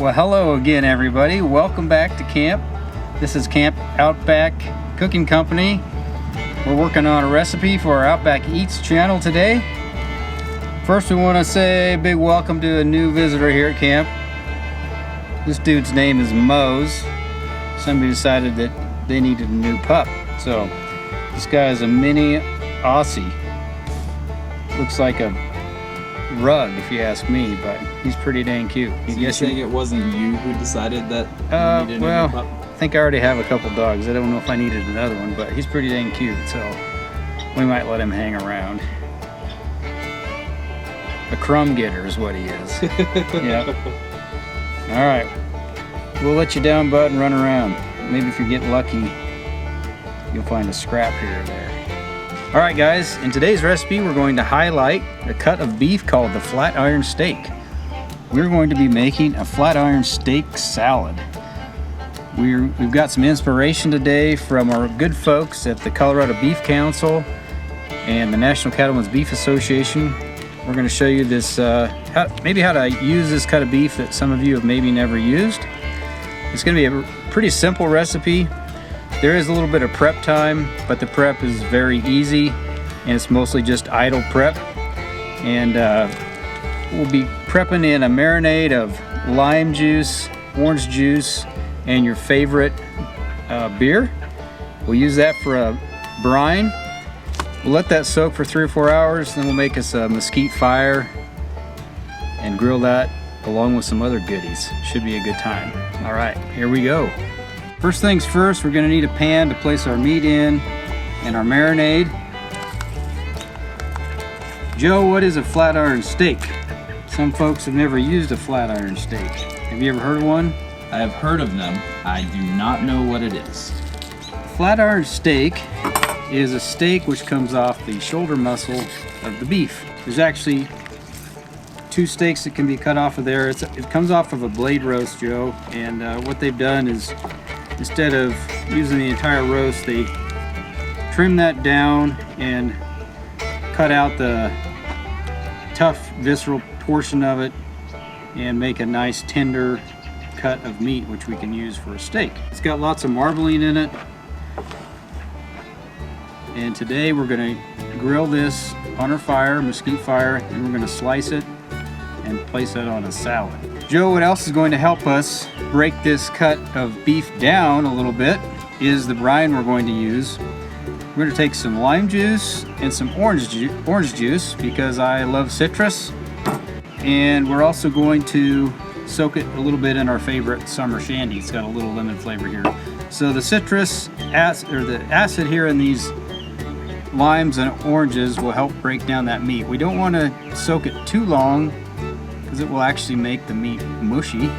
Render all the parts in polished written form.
Well, hello again, everybody. Welcome back to camp. This is Camp Outback Cooking Company. We're working on a recipe for our Outback Eats channel today. First, we want to say a big welcome to a new visitor here at camp. This dude's name is Mose. Somebody decided that they needed a new pup. So, this guy is a mini Aussie. Looks like a rug, if you ask me, but he's pretty dang cute. So you're saying it wasn't you who decided that you needed well, a new pup? I think I already have a couple dogs. I don't know if I needed another one, but he's pretty dang cute, so we might let him hang around. A crumb getter is what he is. Yep. All right, we'll let you down, bud, and run around. Maybe if you get lucky, you'll find a scrap here or there. All right, guys, in today's recipe, we're going to highlight a cut of beef called the Flatiron steak. We're going to be making a Flatiron steak salad. We've got some inspiration today from our good folks at the Colorado Beef Council and the National Cattlemen's Beef Association. We're going to show you this, maybe how to use this cut of beef that some of you have maybe never used. It's going to be a pretty simple recipe. There is a little bit of prep time, but the prep is very easy, and it's mostly just idle prep. And we'll be prepping in a marinade of lime juice, orange juice, and your favorite beer. We'll use that for a brine. We'll let that soak for 3 or 4 hours, then we'll make us a mesquite fire and grill that along with some other goodies. Should be a good time. All right, here we go. First things first, we're going to need a pan to place our meat in and our marinade. Joe, what is a Flatiron steak? Some folks have never used a Flatiron steak. Have you ever heard of one? I have heard of them. I do not know what it is. Flatiron steak is a steak which comes off the shoulder muscle of the beef. There's actually 2 steaks that can be cut off of there. It comes off of a blade roast, Joe, and what they've done is instead of using the entire roast, they trim that down and cut out the tough visceral portion of it and make a nice tender cut of meat which we can use for a steak. It's got lots of marbling in it, and today we're going to grill this on our fire, mesquite fire, and we're going to slice it and place that on a salad. Joe, what else is going to help us break this cut of beef down a little bit is the brine we're going to use. We're going to take some lime juice and some orange juice because I love citrus, and we're also going to soak it a little bit in our favorite summer shandy. It's got a little lemon flavor here. So the citrus acid, or the acid here in these limes and oranges, will help break down that meat. We don't want to soak it too long because it will actually make the meat mushy.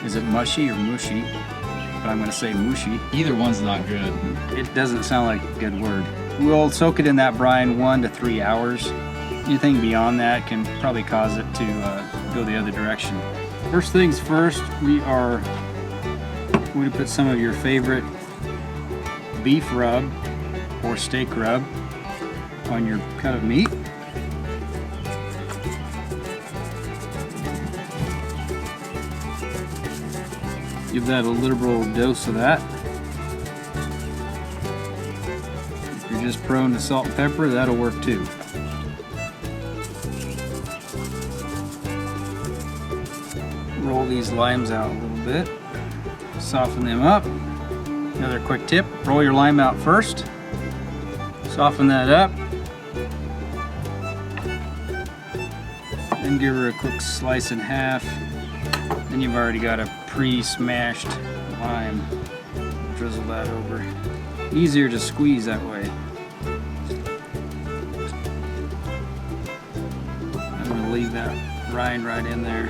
Is it mushy or mushy? But I'm going to say mushy. Either one's not good. It doesn't sound like a good word. We'll soak it in that brine 1 to 3 hours. Anything beyond that can probably cause it to go the other direction. First things first, we are going to put some of your favorite beef rub or steak rub on your cut of meat. Give that a liberal dose of that. If you're just prone to salt and pepper, that'll work too. Roll these limes out a little bit. Soften them up. Another quick tip, roll your lime out first. Soften that up. Then give her a quick slice in half. Then you've already got a pre-smashed lime. Drizzle that over. Easier to squeeze that way. I'm going to leave that rind right in there.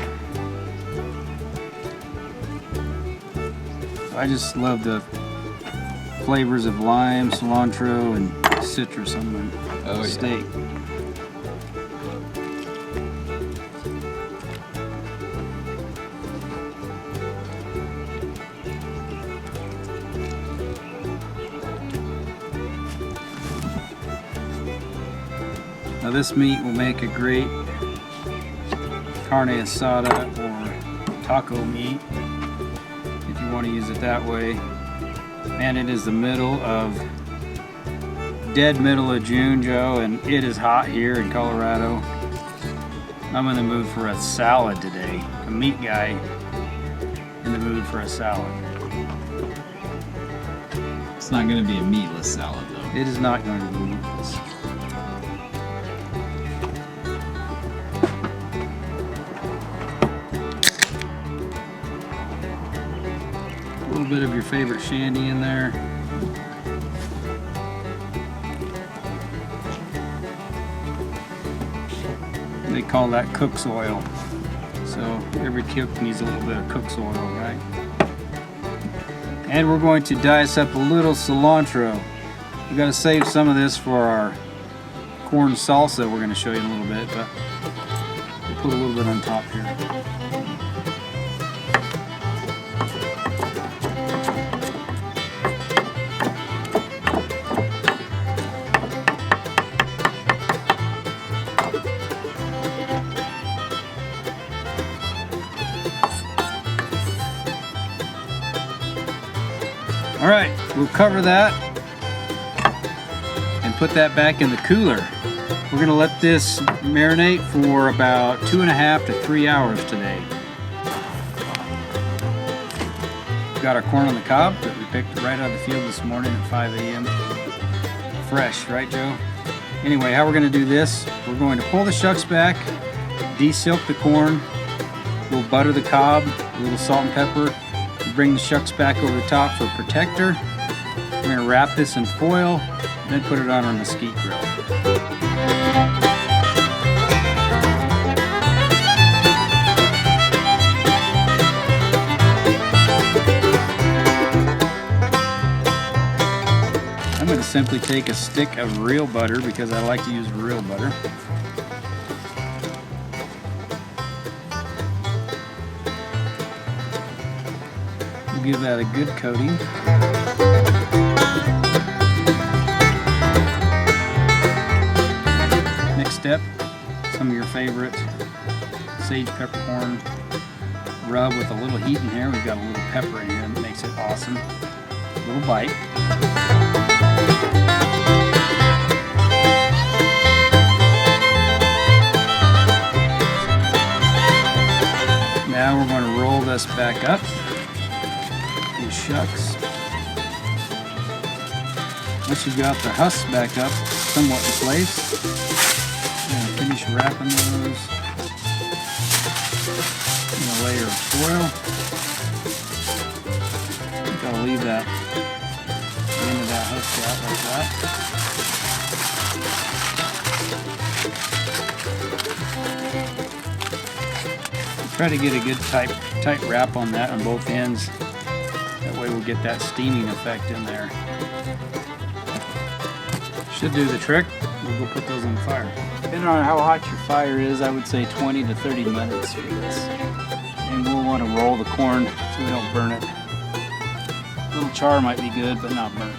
I just love the flavors of lime, cilantro, and citrus on the steak. Yeah. Now this meat will make a great carne asada or taco meat, if you want to use it that way. Man, it is the dead middle of June, Joe, and it is hot here in Colorado. I'm in the mood for a salad today. A meat guy in the mood for a salad. It's not going to be a meatless salad, though. It is not going to be meatless. A little bit of your favorite shandy in there. They call that cook's oil. So every cook needs a little bit of cook's oil, right? And we're going to dice up a little cilantro. We've got to save some of this for our corn salsa we're going to show you in a little bit, but we'll put a little bit on top here. All right, we'll cover that and put that back in the cooler. We're gonna let this marinate for about 2.5 to 3 hours today. We've got our corn on the cob that we picked right out of the field this morning at 5 a.m. Fresh, right, Joe? Anyway, how we're gonna do this, we're going to pull the shucks back, de-silk the corn, we'll butter the cob, a little salt and pepper, bring the shucks back over the top for a protector. We're going to wrap this in foil and then put it on our mesquite grill. I'm going to simply take a stick of real butter because I like to use real butter. Give that a good coating. Next step, some of your favorite sage peppercorn rub with a little heat in here. We've got a little pepper in here that makes it awesome. A little bite. Now we're going to roll this back up. Shucks. Once you've got the husks back up somewhat in place, finish wrapping those in a layer of foil. I think I'll leave that end of that husk out like that. Try to get a good tight wrap on that on both ends. That way we'll get that steaming effect in there. Should do the trick. We'll go put those on the fire. Depending on how hot your fire is, I would say 20 to 30 minutes for this. And we'll want to roll the corn so we don't burn it. A little char might be good, but not burnt.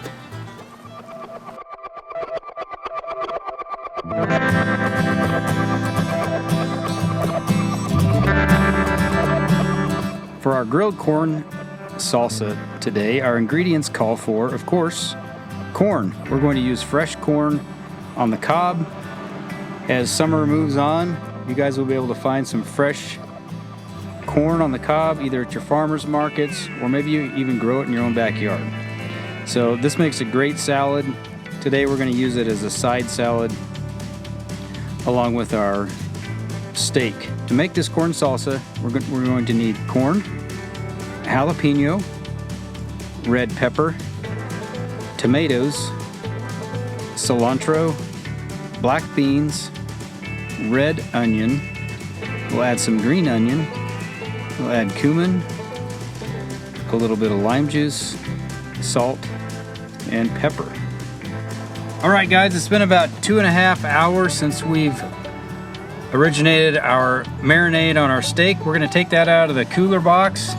For our grilled corn salsa today, our ingredients call for, of course, corn. We're going to use fresh corn on the cob. As summer moves on, you guys will be able to find some fresh corn on the cob either at your farmers markets or maybe you even grow it in your own backyard. So this makes a great salad. Today we're going to use it as a side salad along with our steak. To make this corn salsa, we're going to need corn, jalapeno, red pepper, tomatoes, cilantro, black beans, red onion. We'll add some green onion. We'll add cumin, a little bit of lime juice, salt, and pepper. All right, guys, it's been about 2.5 hours since we've originated our marinade on our steak. We're going to take that out of the cooler box,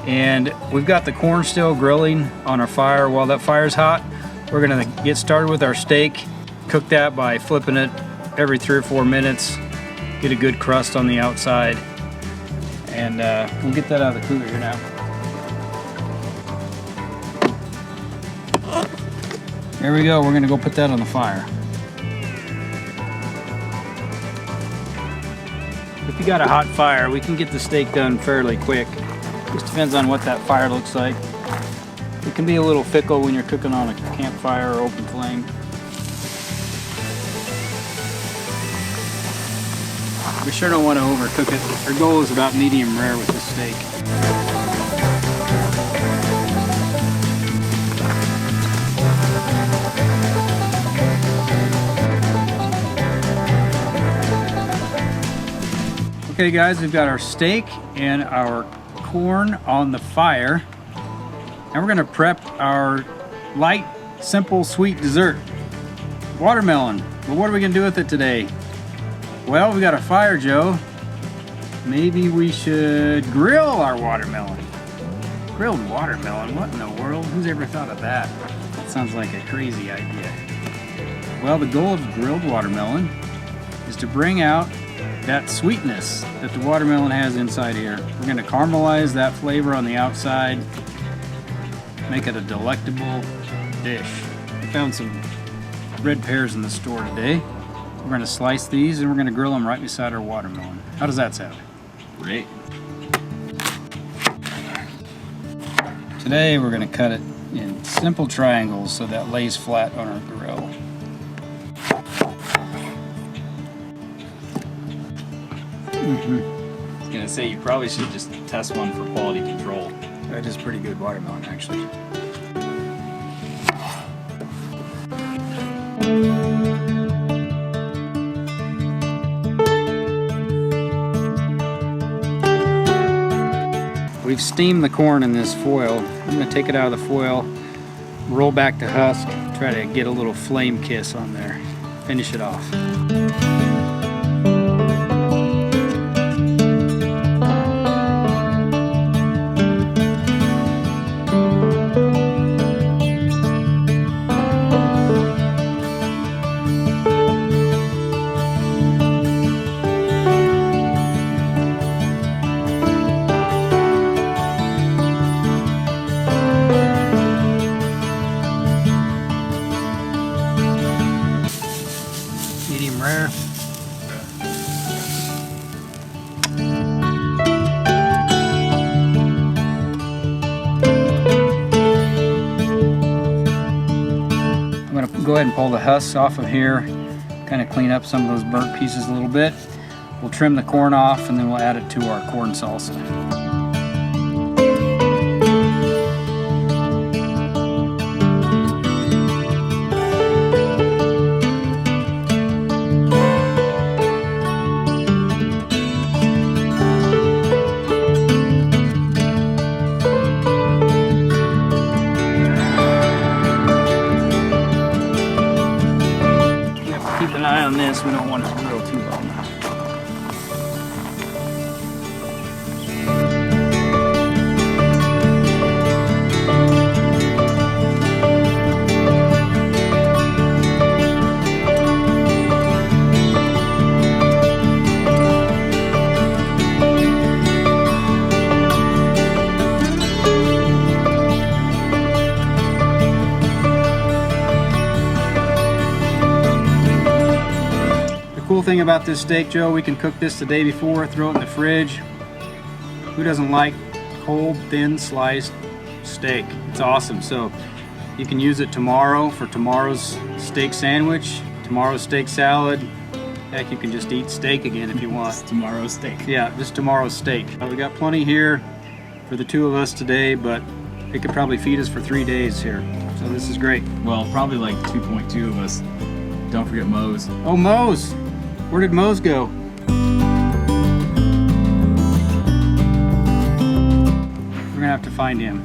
and we've got the corn still grilling on our fire. While that fire's hot, we're going to get started with our steak. Cook that by flipping it every 3 or 4 minutes. Get a good crust on the outside. And we'll get that out of the cooler here now. There we go. We're gonna go put that on the fire. If you got a hot fire, we can get the steak done fairly quick. Just depends on what that fire looks like. It can be a little fickle when you're cooking on a campfire or open flame. We sure don't want to overcook it. Our goal is about medium rare with this steak. Okay guys, we've got our steak and our corn on the fire. And we're gonna prep our light, simple, sweet dessert. Watermelon. Well, what are we gonna do with it today? Well, we got a fire, Joe. Maybe we should grill our watermelon. Grilled watermelon, what in the world? Who's ever thought of that? That sounds like a crazy idea. Well, the goal of grilled watermelon is to bring out that sweetness that the watermelon has inside here. We're gonna caramelize that flavor on the outside, make it a delectable dish. I found some red pears in the store today. We're gonna slice these and we're gonna grill them right beside our watermelon. How does that sound? Great. Today we're gonna cut it in simple triangles so that lays flat on our grill. I was gonna say, you probably should just test one for quality control. That is pretty good watermelon, actually. We've steamed the corn in this foil. I'm gonna take it out of the foil, roll back the husk, try to get a little flame kiss on there, finish it off. Medium rare. I'm going to go ahead and pull the husks off of here, kind of clean up some of those burnt pieces a little bit. We'll trim the corn off and then we'll add it to our corn salsa. Keep an eye on this, we don't want it to grill too long. Cool thing about this steak, Joe, we can cook this the day before, throw it in the fridge. Who doesn't like cold, thin sliced steak? It's awesome. So you can use it tomorrow for tomorrow's steak sandwich, tomorrow's steak salad. Heck, you can just eat steak again if you want. It's tomorrow's steak. Yeah, just tomorrow's steak. We got plenty here for the two of us today, but it could probably feed us for 3 days here. So this is great. Well, probably like 2.2 of us. Don't forget Moe's. Oh, Moe's. Where did Moe's go? We're gonna have to find him.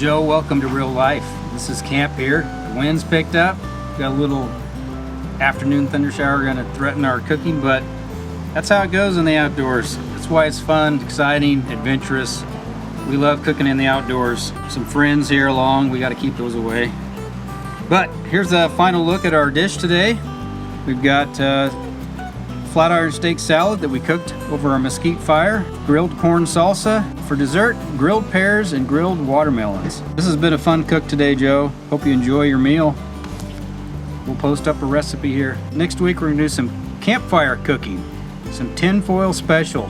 Joe, welcome to real life. This is camp here. The wind's picked up. Got a little afternoon thunder shower going to threaten our cooking, but that's how it goes in the outdoors. That's why it's fun, exciting, adventurous. We love cooking in the outdoors. Some friends here along, we got to keep those away. But here's a final look at our dish today. We've got Flatiron steak salad that we cooked over our mesquite fire, grilled corn salsa. For dessert, grilled pears and grilled watermelons. This has been a fun cook today, Joe. Hope you enjoy your meal. We'll post up a recipe here. Next week we're gonna do some campfire cooking, some tinfoil special.